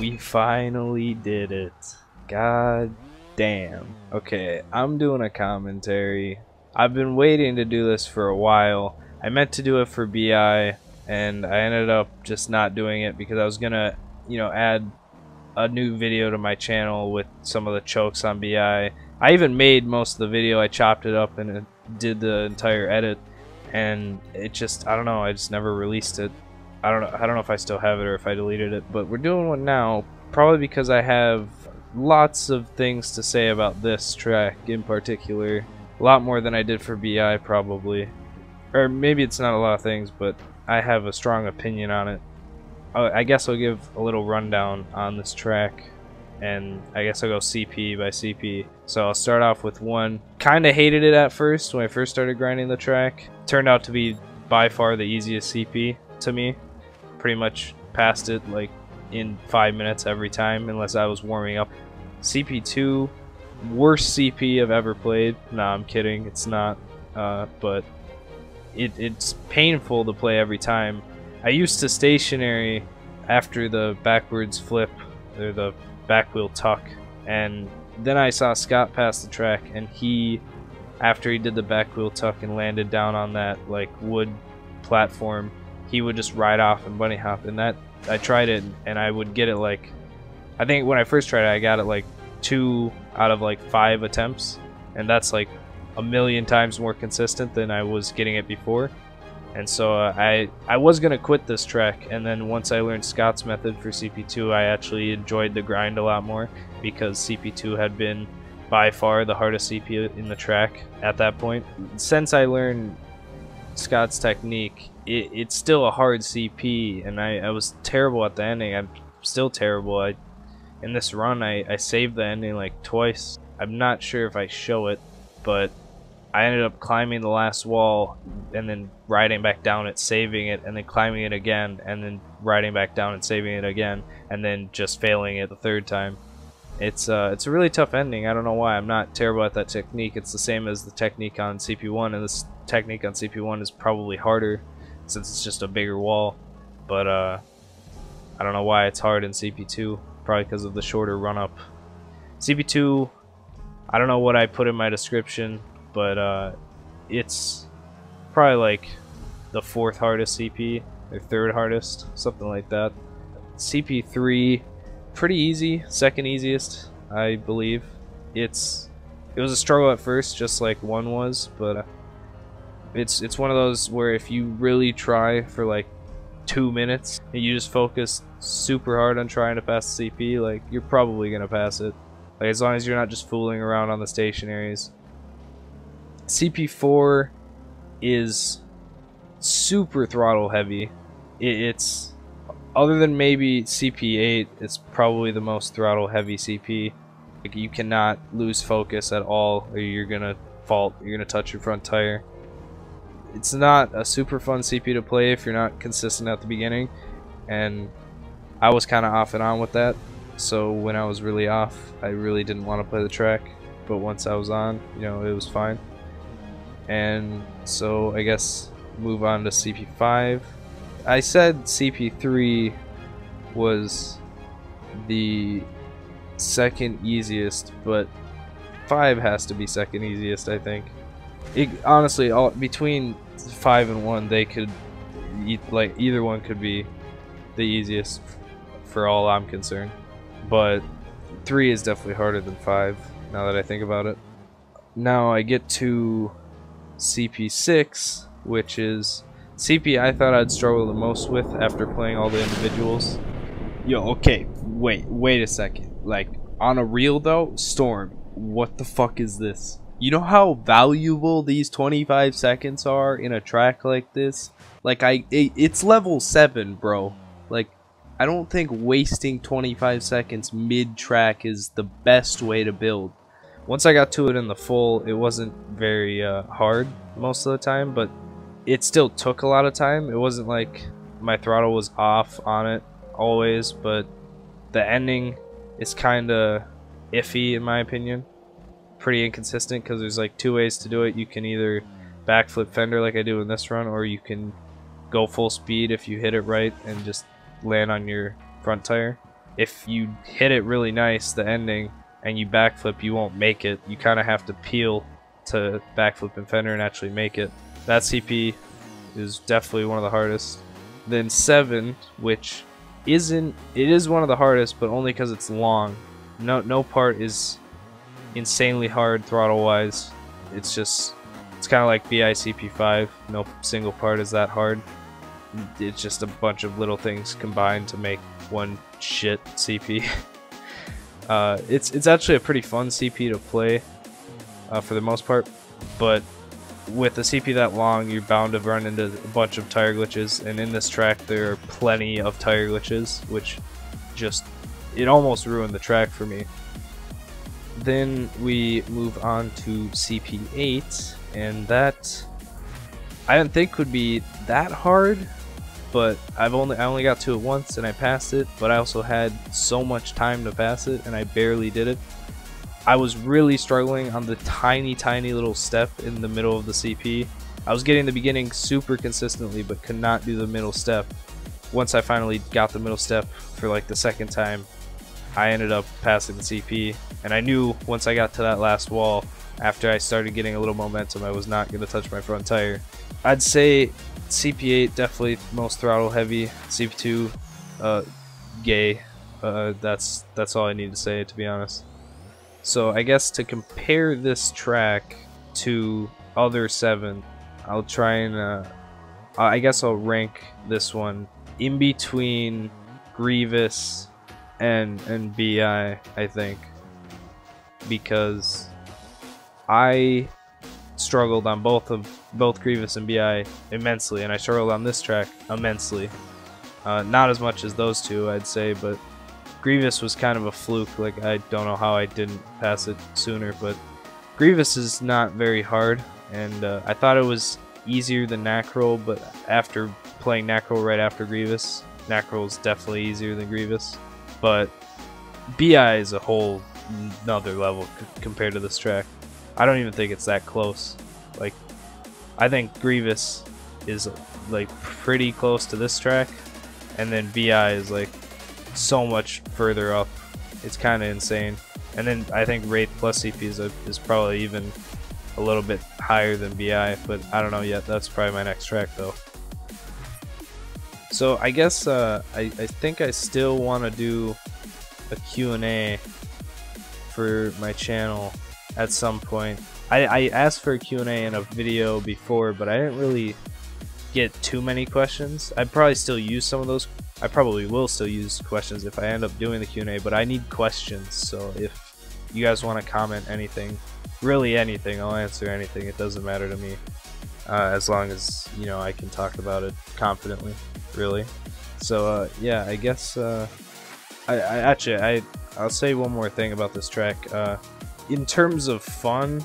We finally did it. God damn. Okay, I'm doing a commentary. I've been waiting to do this for a while. I meant to do it for BI, and I ended up just not doing it because I was gonna, add a new video to my channel with some of the chokes on BI. I even made most of the video. I chopped it up and did the entire edit, and it just, I don't know, I just never released it. I don't know if I still have it or if I deleted it, but we're doing one now, probably because I have lots of things to say about this track in particular. A lot more than I did for BI probably. Or maybe it's not a lot of things, but I have a strong opinion on it. I guess I'll give a little rundown on this track, and I guess I'll go CP by CP. So I'll start off with one. Kinda hated it at first when I first started grinding the track. Turned out to be by far the easiest CP to me. Pretty much passed it like in 5 minutes every time unless I was warming up. CP2, worst CP I've ever played. Nah, I'm kidding, it's not. But it's painful to play every time. I used to stationary after the backwards flip, or the back wheel tuck, and then I saw Scott pass the track, and after he did the back wheel tuck and landed down on that like wood platform, he would just ride off and bunny hop, and that I tried it and I would get it like, I think when I first tried it I got it like 2 out of like 5 attempts, and that's like a million times more consistent than I was getting it before. And so I was gonna quit this track, and then once I learned Scott's method for CP2 I actually enjoyed the grind a lot more, because CP2 had been by far the hardest CP in the track at that point. Since I learned Scott's technique, it's still a hard CP, and I was terrible at the ending. I'm still terrible. In this run I saved the ending like twice. I'm not sure if I show it, but I ended up climbing the last wall and then riding back down it, saving it, and then climbing it again, and then riding back down and saving it again, and then just failing it the third time. It's a really tough ending. I don't know why. I'm not terrible at that technique. It's the same as the technique on CP1, and this technique on CP1 is probably harder since it's just a bigger wall. But I don't know why it's hard in CP2. Probably because of the shorter run up. CP2, I don't know what I put in my description, but it's probably like the 4th hardest CP, or 3rd hardest, something like that. CP3, pretty easy, 2nd easiest, I believe. It was a struggle at first, just like 1 was, but it's one of those where if you really try for like 2 minutes and you just focus super hard on trying to pass the CP, like you're probably gonna pass it. Like as long as you're not just fooling around on the stationaries. CP4 is super throttle heavy. It's, other than maybe CP8, it's probably the most throttle heavy CP. Like you cannot lose focus at all, or you're gonna fault. You're gonna touch your front tire. It's not a super fun CP to play if you're not consistent at the beginning, and I was kind of off and on with that. So when I was really off, I really didn't want to play the track. But once I was on, it was fine. And so I guess move on to CP5. I said CP3 was the 2nd easiest, but 5 has to be 2nd easiest, I think. Honestly, between 5 and 1, they could, like, either one could be the easiest for all I'm concerned. But 3 is definitely harder than 5, now that I think about it. Now I get to CP6, which is CP I thought I'd struggle the most with after playing all the individuals. Yo, okay, wait a second. Like, on a real though, Storm, what the fuck is this? You know how valuable these 25 seconds are in a track like this? Like, it's level 7, bro. Like, I don't think wasting 25 seconds mid-track is the best way to build. Once I got to it in the full, it wasn't very hard most of the time, but it still took a lot of time. It wasn't like my throttle was off on it always, but the ending is kind of iffy in my opinion. Pretty inconsistent because there's like 2 ways to do it. You can either backflip fender like I do in this run, or you can go full speed if you hit it right and just land on your front tire. if you hit it really nice, the ending, and you backflip, you won't make it. You kind of have to peel to backflip and fender and actually make it. That CP is definitely one of the hardest. Then 7, which it is one of the hardest, but only because it's long. No part is insanely hard throttle wise. It's kind of like BI CP5. No single part is that hard. It's just a bunch of little things combined to make one shit CP. It's actually a pretty fun CP to play for the most part, but with a CP that long, you're bound to run into a bunch of tire glitches, and in this track there are plenty of tire glitches, which it almost ruined the track for me. Then we move on to CP8, and that I didn't think would be that hard, but I only got to it once and I passed it, but I also had so much time to pass it and I barely did it. I was really struggling on the tiny little step in the middle of the CP. I was getting the beginning super consistently but could not do the middle step. Once I finally got the middle step for like the second time, I ended up passing the CP, and I knew once I got to that last wall, after I started getting a little momentum, I was not going to touch my front tire. I'd say CP8 definitely most throttle heavy, CP2 gay. That's all I need to say, to be honest. So I guess to compare this track to other 7, I'll try and I guess I'll rank this one in between Grievous and BI, I think, because I struggled on both Grievous and BI immensely, and I struggled on this track immensely. Not as much as those two, I'd say, but Grievous was kind of a fluke. Like, I don't know how I didn't pass it sooner, but Grievous is not very hard, and I thought it was easier than Nacrol, but after playing Nacrol right after Grievous, Nacrol is definitely easier than Grievous. But BI is a whole another level compared to this track. I don't even think it's that close. Like, I think Grievous is like pretty close to this track, and then BI is like so much further up. It's kind of insane. And then I think Wraith plus CP is probably even a little bit higher than BI, but I don't know yet. That's probably my next track though. So I guess I think I still want to do a Q&A for my channel at some point. I asked for a Q&A in a video before, but I didn't really get too many questions. I'd probably still use some of those. I probably will still use questions if I end up doing the Q&A, but I need questions. So if you guys want to comment anything, really anything, I'll answer anything. It doesn't matter to me, as long as, you know, I can talk about it confidently, really. So yeah, I guess I'll say one more thing about this track. In terms of fun,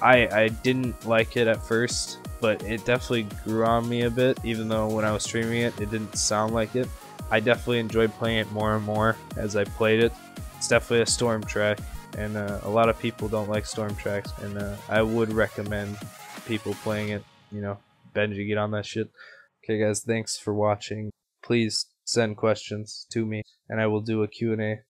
I didn't like it at first, but it definitely grew on me a bit, even though when I was streaming it, it didn't sound like it. I definitely enjoyed playing it more and more as I played it. It's definitely a storm track, and a lot of people don't like storm tracks, and I would recommend people playing it. You know, Benji, get on that shit. Okay guys, thanks for watching. Please send questions to me, and I will do a Q&A.